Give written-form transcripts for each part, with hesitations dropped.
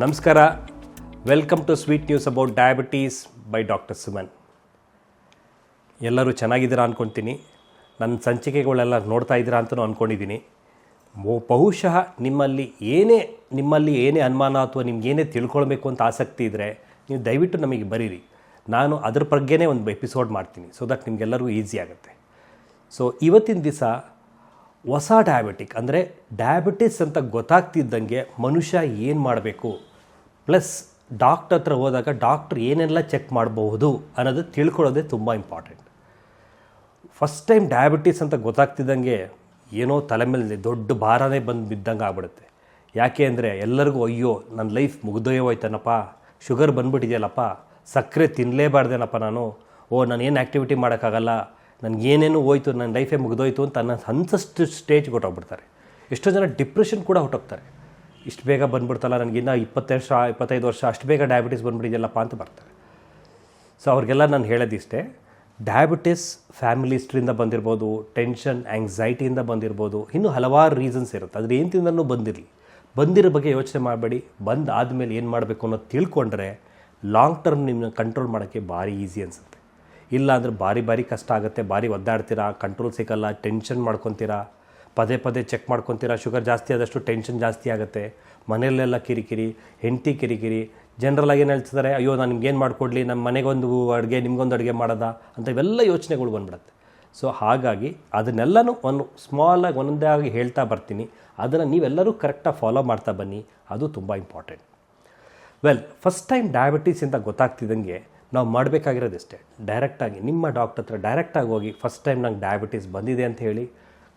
ನಮಸ್ಕಾರ. Welcome to sweet news about diabetes by doctor Suman. ಎಲ್ಲರೂ ಚೆನ್ನಾಗಿದ್ದೀರಾ ಅಂದ್ಕೊಳ್ತೀನಿ. ನನ್ನ ಸಂಚಿಕೆಗಳೆಲ್ಲ ನೋಡ್ತಾ ಇದ್ದೀರಾ ಅಂತಲೂ ಅಂದ್ಕೊಂಡಿದ್ದೀನಿ. ಬಹುಶಃ ನಿಮ್ಮಲ್ಲಿ ಏನೇ ಅನುಮಾನ ಅಥವಾ ನಿಮ್ಗೇನೇ ತಿಳ್ಕೊಳ್ಬೇಕು ಅಂತ ಆಸಕ್ತಿ ಇದ್ದರೆ ನೀವು ದಯವಿಟ್ಟು ನಮಗೆ ಬರೀರಿ. ನಾನು ಅದ್ರ ಬಗ್ಗೆನೇ ಒಂದು ಎಪಿಸೋಡ್ ಮಾಡ್ತೀನಿ, ಸೊ ದಟ್ ನಿಮಗೆಲ್ಲರಿಗೂ ಈಸಿ ಆಗುತ್ತೆ. ಸೊ ಇವತ್ತಿನ ದಿವಸ ಹೊಸ ಡಯಾಬಿಟಿಕ್ ಅಂದರೆ ಡಯಾಬಿಟಿಸ್ ಅಂತ ಗೊತ್ತಾಗ್ತಿದ್ದಂಗೆ ಮನುಷ್ಯ ಏನು ಮಾಡಬೇಕು, ಪ್ಲಸ್ ಡಾಕ್ಟರ್ ಹತ್ರ ಹೋದಾಗ ಡಾಕ್ಟ್ರ್ ಏನೆಲ್ಲ ಚೆಕ್ ಮಾಡಬಹುದು ಅನ್ನೋದು ತಿಳ್ಕೊಳ್ಳೋದೇ ತುಂಬ ಇಂಪಾರ್ಟೆಂಟ್. ಫಸ್ಟ್ ಟೈಮ್ ಡಯಾಬಿಟಿಸ್ ಅಂತ ಗೊತ್ತಾಗ್ತಿದ್ದಂಗೆ ಏನೋ ತಲೆ ಮೇಲೆ ದೊಡ್ಡ ಭಾರನೇ ಬಂದು ಬಿದ್ದಂಗೆ ಆಗ್ಬಿಡುತ್ತೆ. ಯಾಕೆ ಅಂದರೆ ಎಲ್ಲರಿಗೂ ಅಯ್ಯೋ ನನ್ನ ಲೈಫ್ ಮುಗ್ದೋಯ್ತಾನಪ್ಪ, ಶುಗರ್ ಬಂದುಬಿಟ್ಟಿದೆಯಲ್ಲಪ್ಪ, ಸಕ್ಕರೆ ತಿನ್ನಲೇಬಾರ್ದೇನಪ್ಪ ನಾನು ನಾನೇನು ಆ್ಯಕ್ಟಿವಿಟಿ ಮಾಡೋಕ್ಕಾಗಲ್ಲ, ನನಗೇನೇನು ಹೋಯ್ತು, ನನ್ನ ಲೈಫೇ ಮುಗಿದೋಯ್ತು ಅಂತ ಅಂಥಷ್ಟು ಸ್ಟೇಜ್ಗೆ ಹೊಟ್ಟೋಗ್ಬಿಡ್ತಾರೆ. ಎಷ್ಟೋ ಜನ ಡಿಪ್ರೆಷನ್ ಕೂಡ ಹೊಟ್ಟೋಗ್ತಾರೆ. ಇಷ್ಟು ಬೇಗ ಬಂದುಬಿಡ್ತಲ್ಲ, ನನಗಿನ್ನ 25 ವರ್ಷ ಅಷ್ಟು ಬೇಗ ಡಯಾಬಿಟಿಸ್ ಬಂದುಬಿಟ್ಟಿದೆಯಲ್ಲಪ್ಪ ಅಂತ ಬರ್ತಾರೆ. ಸೊ ಅವ್ರಿಗೆಲ್ಲ ನಾನು ಹೇಳೋದಿಷ್ಟೇ, ಡಯಾಬಿಟಿಸ್ ಫ್ಯಾಮಿಲಿ ಹಿಸ್ಟ್ರಿಯಿಂದ ಬಂದಿರ್ಬೋದು, ಟೆನ್ಷನ್ ಆ್ಯಂಗ್ಸೈಟಿಯಿಂದ ಬಂದಿರ್ಬೋದು, ಇನ್ನೂ ಹಲವಾರು ರೀಸನ್ಸ್ ಇರುತ್ತೆ. ಅದ್ರ ಏನು ತಿಂದನೂ ಬಂದಿರೋ ಬಗ್ಗೆ ಯೋಚನೆ ಮಾಡಬೇಡಿ. ಆದಮೇಲೆ ಏನು ಮಾಡಬೇಕು ಅನ್ನೋದು ತಿಳ್ಕೊಂಡ್ರೆ ಲಾಂಗ್ ಟರ್ಮ್ ನಿಮ್ಮನ್ನ ಕಂಟ್ರೋಲ್ ಮಾಡೋಕ್ಕೆ ಭಾರಿ ಈಸಿ ಅನಿಸುತ್ತೆ. ಇಲ್ಲ ಅಂದರೆ ಭಾರಿ ಕಷ್ಟ ಆಗುತ್ತೆ, ಭಾರಿ ಒದ್ದಾಡ್ತೀರಾ, ಕಂಟ್ರೋಲ್ ಸಿಗೋಲ್ಲ, ಟೆನ್ಷನ್ ಮಾಡ್ಕೊತೀರಾ, ಪದೇ ಚೆಕ್ ಮಾಡ್ಕೊತೀರಾ. ಶುಗರ್ ಜಾಸ್ತಿ ಆದಷ್ಟು ಟೆನ್ಷನ್ ಜಾಸ್ತಿ ಆಗುತ್ತೆ. ಮನೆಯಲ್ಲೆಲ್ಲ ಕಿರಿಕಿರಿ, ಹೆಂಡತಿ ಕಿರಿಕಿರಿ. ಜನರಲಾಗಿ ಏನು ಹೇಳ್ತಿದ್ದಾರೆ, ಅಯ್ಯೋ ನಾನು ನಿಮ್ಗೇನು ಮಾಡಿಕೊಡ್ಲಿ, ನಮ್ಮ ಮನೆಗೊಂದು ಅಡುಗೆ ನಿಮಗೊಂದು ಅಡುಗೆ ಮಾಡೋದಾ ಅಂತ ಇವೆಲ್ಲ ಯೋಚನೆಗಳು ಬಂದ್ಬಿಡುತ್ತೆ. ಸೊ ಹಾಗಾಗಿ ಅದನ್ನೆಲ್ಲನೂ ಸ್ಮಾಲಾಗಿ ಒಂದೊಂದೇ ಆಗಿ ಹೇಳ್ತಾ ಬರ್ತೀನಿ. ಅದನ್ನು ನೀವೆಲ್ಲರೂ ಕರೆಕ್ಟಾಗಿ ಫಾಲೋ ಮಾಡ್ತಾ ಬನ್ನಿ, ಅದು ತುಂಬ ಇಂಪಾರ್ಟೆಂಟ್. ಫಸ್ಟ್ ಟೈಮ್ ಡಯಾಬಿಟೀಸ್ ಅಂತ ಗೊತ್ತಾಗ್ತಿದ್ದಂಗೆ ನಾವು ಮಾಡಬೇಕಾಗಿರೋದಿಷ್ಟೇ, ಡೈರೆಕ್ಟಾಗಿ ನಿಮ್ಮ ಡಾಕ್ಟರ್ ಹತ್ರ ಡೈರೆಕ್ಟಾಗಿ ಹೋಗಿ ಫಸ್ಟ್ ಟೈಮ್ ನಂಗೆ ಡಯಾಬಿಟೀಸ್ ಬಂದಿದೆ ಅಂತ ಹೇಳಿ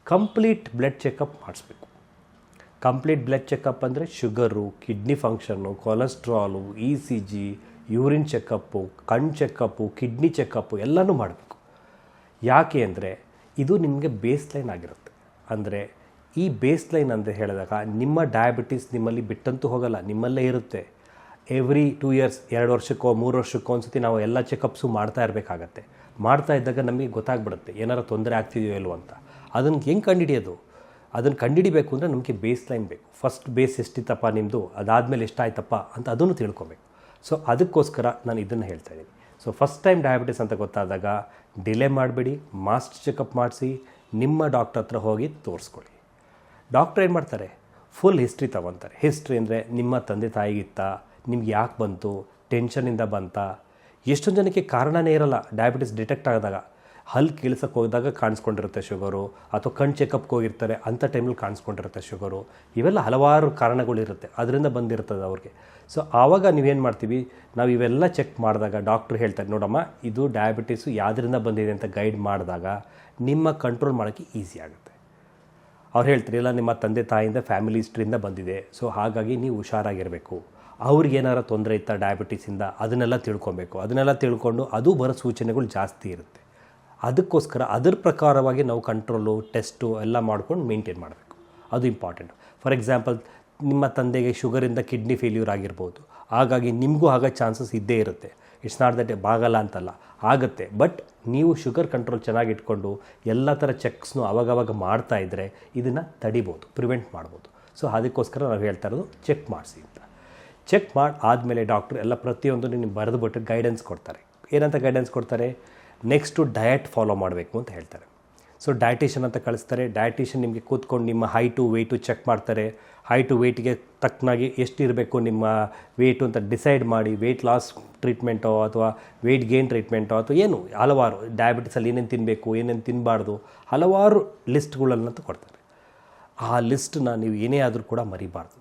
ಕಂಪ್ಲೀಟ್ ಬ್ಲಡ್ ಚೆಕಪ್ ಮಾಡಿಸ್ಬೇಕು. ಕಂಪ್ಲೀಟ್ ಬ್ಲಡ್ ಚೆಕಪ್ ಅಂದರೆ sugar, kidney function, cholesterol, ECG, urine checkup, ಕಣ್ಣು ಚೆಕಪ್ಪು, ಕಿಡ್ನಿ ಚೆಕಪ್ಪು ಎಲ್ಲನೂ ಮಾಡಬೇಕು. ಯಾಕೆ ಅಂದರೆ ಇದು ನಿಮಗೆ ಬೇಸ್ ಲೈನ್ ಆಗಿರುತ್ತೆ. ಅಂದರೆ ಈ ಬೇಸ್ ಲೈನ್ ಅಂತ ಹೇಳಿದಾಗ ನಿಮ್ಮ ಡಯಾಬಿಟೀಸ್ ನಿಮ್ಮಲ್ಲಿ ಬಿಟ್ಟಂತೂ ಹೋಗಲ್ಲ, ನಿಮ್ಮಲ್ಲೇ ಇರುತ್ತೆ. ಎವ್ರಿ 2 ಇಯರ್ಸ್, 2 ವರ್ಷಕ್ಕೋ 3 ವರ್ಷಕ್ಕೋ ಒಂದ್ಸತಿ ನಾವು ಎಲ್ಲ ಚೆಕಪ್ಸು ಮಾಡ್ತಾ ಇರಬೇಕಾಗತ್ತೆ. ಮಾಡ್ತಾ ಇದ್ದಾಗ ನಮಗೆ ಗೊತ್ತಾಗ್ಬಿಡುತ್ತೆ ಏನಾರು ತೊಂದರೆ ಆಗ್ತಿದೆಯೋ ಇಲ್ವೋ ಅಂತ. ಅದನ್ನು ಹೆಂಗೆ ಕಂಡುಹಿಡಿಯೋದು? ಅದನ್ನು ಕಂಡುಹಿಡಿಬೇಕು ಅಂದರೆ ನಮಗೆ ಬೇಸ್ ಲೈನ್ ಬೇಕು. ಫಸ್ಟ್ ಬೇಸ್ ಎಷ್ಟಿತ್ತಪ್ಪ ನಿಮ್ಮದು, ಅದಾದಮೇಲೆ ಎಷ್ಟಾಯ್ತಪ್ಪ ಅಂತ ಅದನ್ನು ತಿಳ್ಕೊಬೇಕು. ಸೊ ಅದಕ್ಕೋಸ್ಕರ ನಾನು ಇದನ್ನು ಹೇಳ್ತಾ ಇದ್ದೀನಿ. ಸೊ ಫಸ್ಟ್ ಟೈಮ್ ಡಯಾಬಿಟಿಸ್ ಅಂತ ಗೊತ್ತಾದಾಗ ಡಿಲೇ ಮಾಡಬೇಡಿ, ಮಾಸ್ಟ್ ಚೆಕಪ್ ಮಾಡಿಸಿ ನಿಮ್ಮ ಡಾಕ್ಟರ್ ಹತ್ರ ಹೋಗಿ ತೋರಿಸ್ಕೊಳ್ಳಿ. ಡಾಕ್ಟ್ರ್ ಏನು ಮಾಡ್ತಾರೆ, ಫುಲ್ ಹಿಸ್ಟ್ರಿ ತೊಗೊತಾರೆ. ಹಿಸ್ಟ್ರಿ ಅಂದರೆ ನಿಮ್ಮ ತಂದೆ ತಾಯಿಗಿತ್ತ, ನಿಮ್ಗೆ ಯಾಕೆ ಬಂತು, ಟೆನ್ಷನಿಂದ ಬಂತಾ, ಎಷ್ಟೊಂದು ಜನಕ್ಕೆ ಕಾರಣನೇ ಇರಲ್ಲ. ಡಯಾಬಿಟಿಸ್ ಡಿಟೆಕ್ಟ್ ಆದಾಗ ಹಲ್ಲು ಕೀಳ್ಸೋಕ್ಕೆ ಹೋದಾಗ ಕಾಣಿಸ್ಕೊಂಡಿರುತ್ತೆ ಶುಗರು, ಅಥವಾ ಕಣ್ಣು ಚೆಕಪ್ಗೆ ಹೋಗಿರ್ತಾರೆ ಅಂಥ ಟೈಮಲ್ಲಿ ಕಾಣಿಸ್ಕೊಂಡಿರುತ್ತೆ ಶುಗರು. ಇವೆಲ್ಲ ಹಲವಾರು ಕಾರಣಗಳಿರುತ್ತೆ, ಅದರಿಂದ ಬಂದಿರ್ತದೆ ಅವ್ರಿಗೆ. ಸೊ ಆವಾಗ ನೀವೇನು ಮಾಡ್ತೀವಿ, ನಾವು ಇವೆಲ್ಲ ಚೆಕ್ ಮಾಡಿದಾಗ ಡಾಕ್ಟ್ರು ಹೇಳ್ತಾರೆ, ನೋಡಮ್ಮ ಇದು ಡಯಾಬಿಟಿಸು ಯಾವುದರಿಂದ ಬಂದಿದೆ ಅಂತ ಗೈಡ್ ಮಾಡಿದಾಗ ನಿಮ್ಮ ಕಂಟ್ರೋಲ್ ಮಾಡೋಕ್ಕೆ ಈಸಿ ಆಗುತ್ತೆ. ಅವ್ರು ಹೇಳ್ತಾರೆ, ಇಲ್ಲ ನಿಮ್ಮ ತಂದೆ ತಾಯಿಯಿಂದ ಫ್ಯಾಮಿಲಿ ಹಿಸ್ಟ್ರಿಯಿಂದ ಬಂದಿದೆ, ಸೊ ಹಾಗಾಗಿ ನೀವು ಹುಷಾರಾಗಿರಬೇಕು. ಅವ್ರಿಗೇನಾರು ತೊಂದರೆ ಇತ್ತಾ ಡಯಾಬಿಟೀಸಿಂದ ಅದನ್ನೆಲ್ಲ ತಿಳ್ಕೊಬೇಕು. ಅದನ್ನೆಲ್ಲ ತಿಳ್ಕೊಂಡು ಅದು ಬರೋ ಸೂಚನೆಗಳು ಜಾಸ್ತಿ ಇರುತ್ತೆ. ಅದಕ್ಕೋಸ್ಕರ ಅದ್ರ ಪ್ರಕಾರವಾಗಿ ನಾವು ಕಂಟ್ರೋಲು, ಟೆಸ್ಟು ಎಲ್ಲ ಮಾಡ್ಕೊಂಡು ಮೇಂಟೈನ್ ಮಾಡಬೇಕು. ಅದು ಇಂಪಾರ್ಟೆಂಟ್. ಫಾರ್ ಎಕ್ಸಾಂಪಲ್, ನಿಮ್ಮ ತಂದೆಗೆ ಶುಗರಿಂದ ಕಿಡ್ನಿ ಫೇಲ್ಯೂರ್ ಆಗಿರ್ಬೋದು, ಹಾಗಾಗಿ ನಿಮಗೂ ಆಗೋ ಚಾನ್ಸಸ್ ಇದ್ದೇ ಇರುತ್ತೆ. ಇಟ್ಸ್ ನಾಟ್ ದಟ್ ಆಗಲ್ಲ ಅಂತಲ್ಲ, ಆಗುತ್ತೆ. ಬಟ್ ನೀವು ಶುಗರ್ ಕಂಟ್ರೋಲ್ ಚೆನ್ನಾಗಿ ಇಟ್ಕೊಂಡು ಎಲ್ಲ ಥರ ಚೆಕ್ಸ್ನು ಅವಾಗವಾಗ ಮಾಡ್ತಾ ಇದ್ದರೆ ಇದನ್ನು ತಡಿಬೋದು, ಪ್ರಿವೆಂಟ್ ಮಾಡ್ಬೋದು. ಸೊ ಅದಕ್ಕೋಸ್ಕರ ನಾವು ಹೇಳ್ತಾ ಇರೋದು ಚೆಕ್ ಮಾಡಿಸಿ ಅಂತ. ಚೆಕ್ ಮಾಡಿ ಆದಮೇಲೆ ಡಾಕ್ಟ್ರು ಎಲ್ಲ ಪ್ರತಿಯೊಂದು ನಿಮಗೆ ಬರೆದುಬಿಟ್ಟು ಗೈಡೆನ್ಸ್ ಕೊಡ್ತಾರೆ. ಏನಂತ ಗೈಡೆನ್ಸ್ ಕೊಡ್ತಾರೆ, ನೆಕ್ಸ್ಟು ಡಯಟ್ ಫಾಲೋ ಮಾಡಬೇಕು ಅಂತ ಹೇಳ್ತಾರೆ. ಸೊ ಡಯಟಿಷಿಯನ್ ಅಂತ ಕಳಿಸ್ತಾರೆ. ಡಯಟಿಷಿಯನ್ ನಿಮಗೆ ಕೂತ್ಕೊಂಡು ನಿಮ್ಮ ಹೈಟು ವೆಯ್ಟು ಚೆಕ್ ಮಾಡ್ತಾರೆ. ಹೈಟು ವೆಯ್ಟಿಗೆ ತಕ್ಕನಾಗಿ ಎಷ್ಟಿರಬೇಕು ನಿಮ್ಮ ವೆಯ್ಟು ಅಂತ ಡಿಸೈಡ್ ಮಾಡಿ ವೆಯ್ಟ್ ಲಾಸ್ ಟ್ರೀಟ್ಮೆಂಟೋ ಅಥವಾ ವೆಯ್ಟ್ ಗೇನ್ ಟ್ರೀಟ್ಮೆಂಟೋ ಅಥವಾ ಏನು ಹಲವಾರು ಡಯಾಬಿಟಿಸಲ್ಲಿ ಏನೇನು ತಿನ್ನಬೇಕು, ಏನೇನು ತಿನ್ನಬಾರ್ದು, ಹಲವಾರು ಲಿಸ್ಟ್ಗಳನ್ನಂತ ಕೊಡ್ತಾರೆ. ಆ ಲಿಸ್ಟನ್ನ ನೀವು ಏನೇ ಆದರೂ ಕೂಡ ಮರಿಬಾರ್ದು.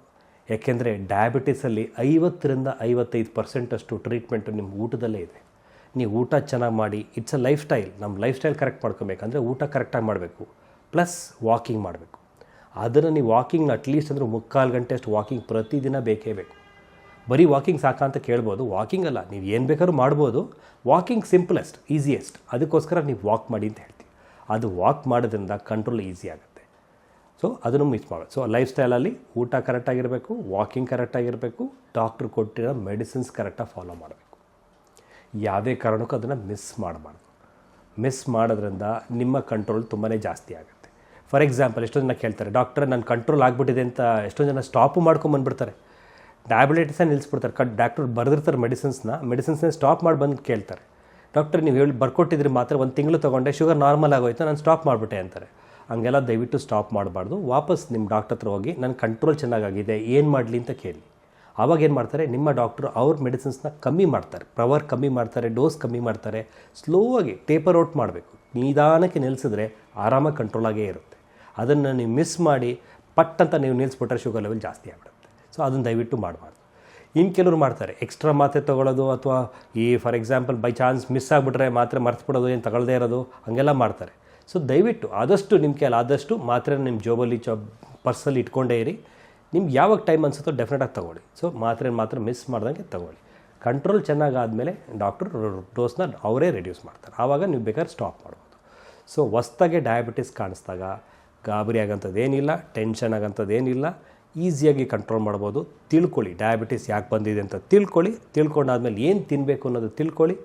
ಯಾಕೆಂದರೆ ಡಯಾಬಿಟಿಸಲ್ಲಿ 50-55% ಅಷ್ಟು ಟ್ರೀಟ್ಮೆಂಟು ನಿಮ್ಮ ಊಟದಲ್ಲೇ ಇದೆ. ನೀವು ಊಟ ಚೆನ್ನಾಗಿ ಮಾಡಿ, ಇಟ್ಸ್ ಅ ಲೈಫ್ ಸ್ಟೈಲ್. ನಮ್ಮ ಲೈಫ್ ಸ್ಟೈಲ್ ಕರೆಕ್ಟ್ ಮಾಡ್ಕೊಬೇಕಂದ್ರೆ ಊಟ ಕರೆಕ್ಟಾಗಿ ಮಾಡಬೇಕು, ಪ್ಲಸ್ ವಾಕಿಂಗ್ ಮಾಡಬೇಕು. ಅದನ್ನು ನೀವು ವಾಕಿಂಗ್ ಅಟ್ಲೀಸ್ಟ್ ಅಂದರೆ 3/4 ಗಂಟೆ ಅಷ್ಟು ವಾಕಿಂಗ್ ಪ್ರತಿದಿನ ಬೇಕೇ ಬೇಕು. ಬರೀ ವಾಕಿಂಗ್ ಸಾಕಾ ಅಂತ ಕೇಳ್ಬೋದು, ವಾಕಿಂಗ್ ಅಲ್ಲ, ನೀವು ಏನು ಬೇಕಾದ್ರೂ ಮಾಡ್ಬೋದು. Walking simplest, easiest. ಅದಕ್ಕೋಸ್ಕರ ನೀವು ವಾಕ್ ಮಾಡಿ ಅಂತ ಹೇಳ್ತೀವಿ. ಅದು ವಾಕ್ ಮಾಡೋದ್ರಿಂದ ಕಂಟ್ರೋಲ್ ಈಸಿ ಆಗುತ್ತೆ. ಸೊ ಅದನ್ನು ಮಿಸ್ ಮಾಡೋದು. ಸೊ ಲೈಫ್ ಸ್ಟೈಲಲ್ಲಿ ಊಟ ಕರೆಕ್ಟಾಗಿರಬೇಕು, ವಾಕಿಂಗ್ ಕರೆಕ್ಟಾಗಿರಬೇಕು, ಡಾಕ್ಟ್ರು ಕೊಟ್ಟಿರೋ ಮೆಡಿಸಿನ್ಸ್ ಕರೆಕ್ಟಾಗಿ ಫಾಲೋ ಮಾಡಬೇಕು. ಯಾವುದೇ ಕಾರಣಕ್ಕೂ ಅದನ್ನು ಮಿಸ್ ಮಾಡಬಾರ್ದು. ಮಿಸ್ ಮಾಡೋದ್ರಿಂದ ನಿಮ್ಮ ಕಂಟ್ರೋಲ್ ತುಂಬಾ ಜಾಸ್ತಿ ಆಗುತ್ತೆ. ಫಾರ್ ಎಕ್ಸಾಂಪಲ್, ಎಷ್ಟೋ ಜನ ಕೇಳ್ತಾರೆ, ಡಾಕ್ಟ್ರೆ ನನ್ನ ಕಂಟ್ರೋಲ್ ಆಗಿಬಿಟ್ಟಿದೆ ಅಂತ ಎಷ್ಟೋ ಜನ ಸ್ಟಾಪು ಮಾಡ್ಕೊಂಬಂದ್ಬಿಡ್ತಾರೆ. ಡಯಾಬಿಟಿಸೇ ನಿಲ್ಲಿಸ್ಬಿಡ್ತಾರೆ. ಡಾಕ್ಟ್ರು ಬರೆದಿರ್ತಾರೆ ಮೆಡಿಸಿನ್ಸ್ನೇ ಸ್ಟಾಪ್ ಮಾಡಿ ಬಂದು ಕೇಳ್ತಾರೆ, ಡಾಕ್ಟರ್ ನೀವು ಬರ್ಕೊಟ್ಟಿದ್ರಿ ಮಾತ್ರ 1 ತಿಂಗಳು ತೊಗೊಂಡೆ, ಶುಗರ್ ನಾರ್ಮಲ್ ಆಗೋಯ್ತು, ನಾನು ಸ್ಟಾಪ್ ಮಾಡಿಬಿಟ್ಟೆ ಅಂತಾರೆ. ಹಂಗೆಲ್ಲ ದಯವಿಟ್ಟು ಸ್ಟಾಪ್ ಮಾಡಬಾರ್ದು. ವಾಪಸ್ ನಿಮ್ಮ ಡಾಕ್ಟರ್ ಹತ್ರ ಹೋಗಿ ನನ್ನ ಕಂಟ್ರೋಲ್ ಚೆನ್ನಾಗಾಗಿದೆ, ಏನು ಮಾಡಲಿ ಅಂತ ಕೇಳಿ. ಆವಾಗ ಏನು ಮಾಡ್ತಾರೆ, ನಿಮ್ಮ ಡಾಕ್ಟ್ರು ಅವ್ರ ಮೆಡಿಸಿನ್ಸ್ನ ಕಮ್ಮಿ ಮಾಡ್ತಾರೆ, ಪವರ್ ಕಮ್ಮಿ ಮಾಡ್ತಾರೆ, ಡೋಸ್ ಕಮ್ಮಿ ಮಾಡ್ತಾರೆ. ಸ್ಲೋ ಆಗಿ ಟೇಪರ್ ಔಟ್ ಮಾಡಬೇಕು. ನಿಧಾನಕ್ಕೆ ನಿಲ್ಲಿಸಿದ್ರೆ ಆರಾಮಾಗಿ ಕಂಟ್ರೋಲ್ ಆಗೇ ಇರುತ್ತೆ. ಅದನ್ನು ನೀವು ಮಿಸ್ ಮಾಡಿ ಪಟ್ ಅಂತ ನೀವು ನಿಲ್ಲಿಸ್ಬಿಟ್ರೆ ಶುಗರ್ ಲೆವೆಲ್ ಜಾಸ್ತಿ ಆಗಿಬಿಡುತ್ತೆ. ಸೊ ಅದನ್ನು ದಯವಿಟ್ಟು ಮಾಡಬಾರ್ದು. ಇನ್ನು ಕೆಲವರು ಮಾಡ್ತಾರೆ, ಎಕ್ಸ್ಟ್ರಾ ಮಾತ್ರೆ ತೊಗೊಳ್ಳೋದು, ಅಥವಾ for example by chance miss ಆಗಿಬಿಟ್ರೆ ಮಾತ್ರೆ ಮರ್ತ್ಬಿಡೋದು, ಏನು ತಗೊಳ್ಳದೇ ಇರೋದು, ಹಾಗೆಲ್ಲ ಮಾಡ್ತಾರೆ. ಸೊ ದಯವಿಟ್ಟು ಆದಷ್ಟು ನಿಮ್ಮ ಕೈಯಲ್ಲಿ ಆದಷ್ಟು ಮಾತ್ರೆ ನಿಮ್ಮ ಜೋಬಲ್ಲಿ ಪರ್ಸಲ್ಲಿ ಇಟ್ಕೊಂಡೇ ಇರಿ. ನಿಮ್ಗೆ ಯಾವಾಗ ಟೈಮ್ ಅನಿಸುತ್ತೋ ಡೆಫಿನೆಟಾಗಿ ತೊಗೊಳ್ಳಿ. ಸೊ ಮಾತ್ರ ಮಿಸ್ ಮಾಡ್ದಂಗೆ ತೊಗೊಳ್ಳಿ. ಕಂಟ್ರೋಲ್ ಚೆನ್ನಾಗಾದಮೇಲೆ ಡಾಕ್ಟ್ರು ಡೋಸ್ನ ಅವರೇ ರೆಡ್ಯೂಸ್ ಮಾಡ್ತಾರೆ. ಆವಾಗ ನೀವು ಬೇಕಾದ್ರೆ ಸ್ಟಾಪ್ ಮಾಡ್ಬೋದು. ಸೊ ಹೊಸ್ದಾಗೆ ಡಯಾಬಿಟಿಸ್ ಕಾಣಿಸ್ದಾಗ ಗಾಬರಿ ಆಗೋಂಥದ್ದು ಏನಿಲ್ಲ, ಟೆನ್ಷನ್ ಆಗೋಂಥದ್ದು ಏನಿಲ್ಲ, ಈಸಿಯಾಗಿ ಕಂಟ್ರೋಲ್ ಮಾಡ್ಬೋದು. ತಿಳ್ಕೊಳ್ಳಿ ಡಯಾಬಿಟಿಸ್ ಯಾಕೆ ಬಂದಿದೆ ಅಂತ ತಿಳ್ಕೊಂಡಾದ್ಮೇಲೆ ಏನು ತಿನ್ನಬೇಕು ಅನ್ನೋದು ತಿಳ್ಕೊಳ್ಳಿ,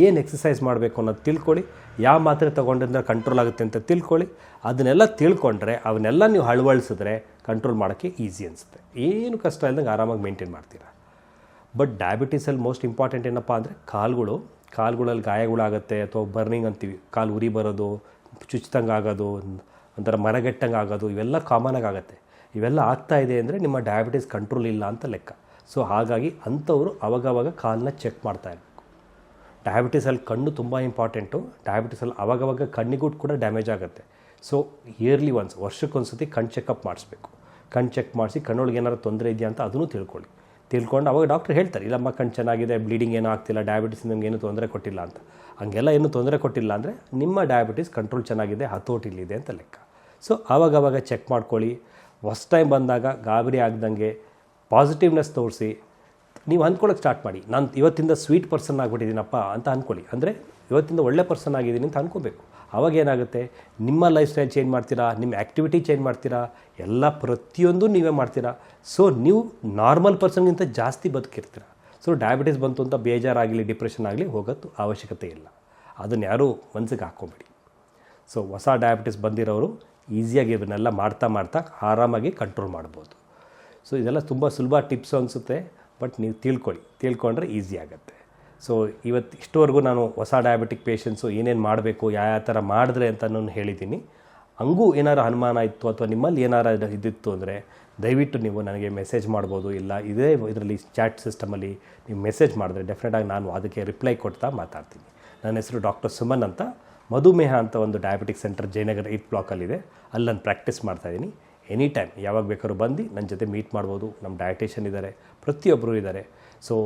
ಏನು ಎಕ್ಸಸೈಸ್ ಮಾಡಬೇಕು ಅನ್ನೋದು ತಿಳ್ಕೊಳ್ಳಿ, ಯಾವ ಮಾತ್ರೆ ತೊಗೊಂಡ್ರೆ ಕಂಟ್ರೋಲ್ ಆಗುತ್ತೆ ಅಂತ ತಿಳ್ಕೊಳ್ಳಿ. ಅದನ್ನೆಲ್ಲ ತಿಳ್ಕೊಂಡ್ರೆ ಅವನ್ನೆಲ್ಲ ನೀವು ಅಳವಡಿಸಿದ್ರೆ ಕಂಟ್ರೋಲ್ ಮಾಡೋಕ್ಕೆ ಈಸಿ ಅನಿಸುತ್ತೆ. ಏನು ಕಷ್ಟ ಇಲ್ದಂಗೆ ಆರಾಮಾಗಿ ಮೇಂಟೈನ್ ಮಾಡ್ತೀರಾ. ಬಟ್ ಡಯಾಬಿಟೀಸಲ್ಲಿ ಮೋಸ್ಟ್ ಇಂಪಾರ್ಟೆಂಟ್ ಏನಪ್ಪ ಅಂದರೆ ಕಾಲುಗಳಲ್ಲಿ ಗಾಯಗಳಾಗುತ್ತೆ, ಅಥವಾ ಬರ್ನಿಂಗ್ ಅಂತೀವಿ, ಕಾಲು ಉರಿ ಬರೋದು, ಚುಚ್ಚಿದಂಗೆ ಆಗೋದು, ಒಂಥರ ಮರಗೆಟ್ಟಂಗೆ ಆಗೋದು, ಇವೆಲ್ಲ ಕಾಮನಾಗಿ ಆಗುತ್ತೆ. ಇವೆಲ್ಲ ಆಗ್ತಾಯಿದೆ ಅಂದರೆ ನಿಮ್ಮ ಡಯಾಬಿಟೀಸ್ ಕಂಟ್ರೋಲ್ ಇಲ್ಲ ಅಂತ ಲೆಕ್ಕ. ಸೊ ಹಾಗಾಗಿ ಅಂಥವರು ಅವಾಗವಾಗ ಕಾಲನ್ನ ಚೆಕ್ ಮಾಡ್ತಾ ಇರಬೇಕು. ಡಯಾಬಿಟೀಸಲ್ಲಿ ಕಣ್ಣು ತುಂಬ ಇಂಪಾರ್ಟೆಂಟು. ಡಯಾಬಿಟೀಸಲ್ಲಿ ಅವಾಗವಾಗ ಕಣ್ಣಿಗೂ ಕೂಡ ಡ್ಯಾಮೇಜ್ ಆಗುತ್ತೆ. ಸೊ ಇಯರ್ಲಿ ಒನ್ಸ್, ವರ್ಷಕ್ಕೊಂದ್ಸತಿ ಕಣ್ಣು ಚೆಕಪ್ ಮಾಡಿಸ್ಬೇಕು. ಕಣ್ಣು ಚೆಕ್ ಮಾಡಿಸಿ ಕಣ್ಣೊಳಗೆ ಏನಾದ್ರು ತೊಂದರೆ ಇದೆಯಾ ಅಂತ ಅದನ್ನು ತಿಳ್ಕೊಂಡು ಅವಾಗ ಡಾಕ್ಟ್ರ್ ಹೇಳ್ತಾರೆ, ಇಲ್ಲಮ್ಮ ಕಣ್ಣು ಚೆನ್ನಾಗಿದೆ, ಬ್ಲೀಡಿಂಗ್ ಏನೂ ಆಗ್ತಿಲ್ಲ, ಡಯಾಬಿಟಿಸ್ ನಿಮ್ಗೆ ಏನೂ ತೊಂದರೆ ಕೊಟ್ಟಿಲ್ಲ ಅಂತ. ಹಂಗೆಲ್ಲ ಏನೂ ತೊಂದರೆ ಕೊಟ್ಟಿಲ್ಲ ಅಂದರೆ ನಿಮ್ಮ ಡಯಾಬಿಟಿಸ್ ಕಂಟ್ರೋಲ್ ಚೆನ್ನಾಗಿದೆ, ಹತೋಟಿಲಿದೆ ಅಂತ ಲೆಕ್ಕ. ಸೊ ಆವಾಗವಾಗ ಚೆಕ್ ಮಾಡ್ಕೊಳ್ಳಿ. ಫಸ್ಟ್ ಟೈಮ್ ಬಂದಾಗ ಗಾಬರಿ ಆಗ್ದಂಗೆ ಪಾಸಿಟಿವ್ನೆಸ್ ತೋರಿಸಿ ನೀವು ಅಂದ್ಕೊಳ್ಳೋಕೆ ಸ್ಟಾರ್ಟ್ ಮಾಡಿ. ನಾನು ಇವತ್ತಿಂದ ಸ್ವೀಟ್ ಪರ್ಸನ್ ಆಗಿಬಿಟ್ಟಿದ್ದೀನಪ್ಪ ಅಂತ ಅಂದ್ಕೊಳ್ಳಿ. ಅಂದರೆ ಇವತ್ತಿಂದ ಒಳ್ಳೆ ಪರ್ಸನ್ ಆಗಿದ್ದೀನಿ ಅಂತ ಅಂದ್ಕೋಬೇಕು. ಆವಾಗ ಏನಾಗುತ್ತೆ, ನಿಮ್ಮ ಲೈಫ್ ಸ್ಟೈಲ್ ಚೇಂಜ್ ಮಾಡ್ತೀರಾ, ನಿಮ್ಮ ಆ್ಯಕ್ಟಿವಿಟಿ ಚೇಂಜ್ ಮಾಡ್ತೀರಾ, ಎಲ್ಲ ಪ್ರತಿಯೊಂದು ನೀವೇ ಮಾಡ್ತೀರಾ. ಸೊ ನೀವು ನಾರ್ಮಲ್ ಪರ್ಸನ್ಗಿಂತ ಜಾಸ್ತಿ ಬದುಕಿರ್ತೀರ. ಸೊ ಡಯಾಬಿಟಿಸ್ ಬಂತು ಅಂತ ಬೇಜಾರಾಗಲಿ, ಡಿಪ್ರೆಷನ್ ಆಗಲಿ ಹೋಗೋದು ಅವಶ್ಯಕತೆ ಇಲ್ಲ. ಅದನ್ನು ಯಾರೂ ಮನಸ್ಸಿಗೆ ಹಾಕ್ಕೊಬೇಡಿ. ಸೊ ಹೊಸ ಡಯಾಬಿಟಿಸ್ ಬಂದಿರೋರು ಈಸಿಯಾಗಿ ಇವನ್ನೆಲ್ಲ ಮಾಡ್ತಾ ಆರಾಮಾಗಿ ಕಂಟ್ರೋಲ್ ಮಾಡ್ಬೋದು. ಸೊ ಇದೆಲ್ಲ ತುಂಬ ಸುಲಭ ಟಿಪ್ಸು ಅನಿಸುತ್ತೆ, ಬಟ್ ನೀವು ತಿಳ್ಕೊಂಡ್ರೆ ಈಸಿ ಆಗುತ್ತೆ. ಸೊ ಇಷ್ಟವರೆಗೂ ನಾನು ಹೊಸ ಡಯಾಬಿಟಿಕ್ ಪೇಷಂಟ್ಸು ಏನೇನು ಮಾಡಬೇಕು, ಯಾವ ಥರ ಮಾಡಿದ್ರೆ ಅಂತ ನಾನು ಹೇಳಿದ್ದೀನಿ. ಹಂಗೂ ಏನಾರು ಅನುಮಾನ ಇತ್ತು ಅಥವಾ ನಿಮ್ಮಲ್ಲಿ ಏನಾರು ಇದ್ದಿತ್ತು ಅಂದರೆ ದಯವಿಟ್ಟು ನೀವು ನನಗೆ ಮೆಸೇಜ್ ಮಾಡ್ಬೋದು. ಇಲ್ಲ ಇದರಲ್ಲಿ ಚಾಟ್ ಸಿಸ್ಟಮಲ್ಲಿ ನೀವು ಮೆಸೇಜ್ ಮಾಡಿದ್ರೆ ಡೆಫಿನೆಟಾಗಿ ನಾನು ಅದಕ್ಕೆ ರಿಪ್ಲೈ ಕೊಡ್ತಾ ಮಾತಾಡ್ತೀನಿ. ನನ್ನ ಹೆಸರು ಡಾಕ್ಟರ್ ಸುಮನ್ ಅಂತ. ಮಧುಮೇಹ ಅಂತ ಒಂದು ಡಯಾಬಿಟಿಕ್ ಸೆಂಟರ್ ಜಯನಗರ 8 ಬ್ಲಾಕಲ್ಲಿದೆ. ಅಲ್ಲಿ ನಾನು ಪ್ರಾಕ್ಟೀಸ್ ಮಾಡ್ತಾಯಿದ್ದೀನಿ. ಎನಿ ಟೈಮ್ ಯಾವಾಗ ಬೇಕಾದ್ರೂ ಬಂದು ನನ್ನ ಜೊತೆ ಮೀಟ್ ಮಾಡ್ಬೋದು. ನಮ್ಮ ಡಯಟಿಷಿಯನ್ ಇದ್ದಾರೆ, ಪ್ರತಿಯೊಬ್ಬರು ಇದ್ದಾರೆ. ಸೊ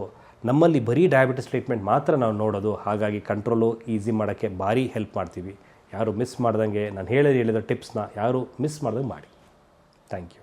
ನಮ್ಮಲ್ಲಿ ಬರೀ ಡಯಾಬಿಟಿಸ್ ಟ್ರೀಟ್ಮೆಂಟ್ ಮಾತ್ರ ನಾವು ನೋಡೋದು. ಹಾಗಾಗಿ ಕಂಟ್ರೋಲು ಈಸಿ ಮಾಡೋಕ್ಕೆ ಭಾರಿ ಹೆಲ್ಪ್ ಮಾಡ್ತೀವಿ. ಯಾರು ಮಿಸ್ ಮಾಡ್ದಂಗೆ ನಾನು ಹೇಳಿದ ಟಿಪ್ಸ್ನ ಯಾರು ಮಿಸ್ ಮಾಡ್ದಂಗೆ ಮಾಡಿ. Thank you.